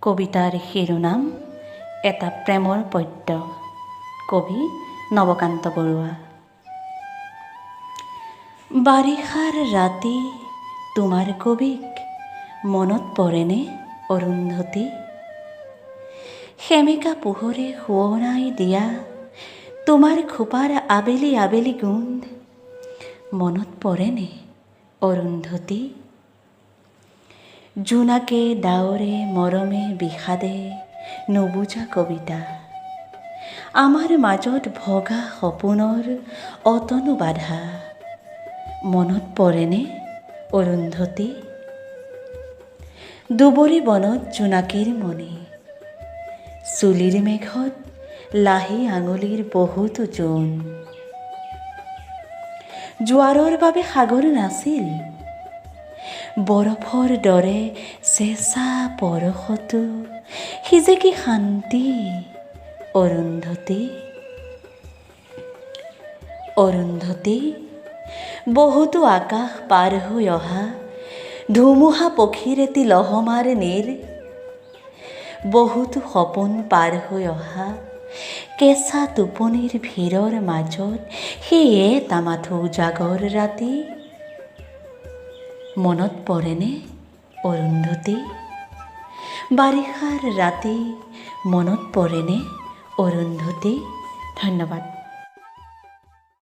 কবিতাৰ শিৰোনাম এটা প্ৰেমৰ পদ্য। কবি নৱকান্ত বৰুৱা। বাৰিষাৰ ৰাতি তোমাৰ কবিক মনত পৰেনে অৰুন্ধতী? সেমেকা পোহৰে সোৱৰাই দিয়া তোমাৰ খোপাৰ আবেলি আবেলি গোন্ধ মনত পৰেনে অৰুন্ধতী? জোনাকে ডাৱৰে মৰমে বিষাদে নুবুজা কবিতা, আমাৰ মাজত ভগা সপোনৰ অতনো বাধা মনত পৰেনে অৰুন্ধতী? দুবৰি বনত জোনাকীৰ মণি, চুলিৰ মেঘত লাহি আঙুলিৰ বহুতো জোন। জোৱাৰৰ বাবে সাগৰ নাছিল, বৰফৰ দৰে চেঁচা পৰশতো সি যে কি শান্তি অৰুন্ধতী। অৰুন্ধতী, বহুতো আকাশ পাৰ হৈ অহা ধুমুহা পক্ষীৰ এটি লহমাৰ নীৰ, বহুতো সপোন পাৰ হৈ অহা কেঁচা টোপনিৰ ভিৰৰ মাজত সেই এটা মাথো উজাগৰ ৰাতি মনত পৰেনে অৰুন্ধতী? বাৰিষাৰ ৰাতি মনত পৰেনে অৰুন্ধতী? ধন্যবাদ।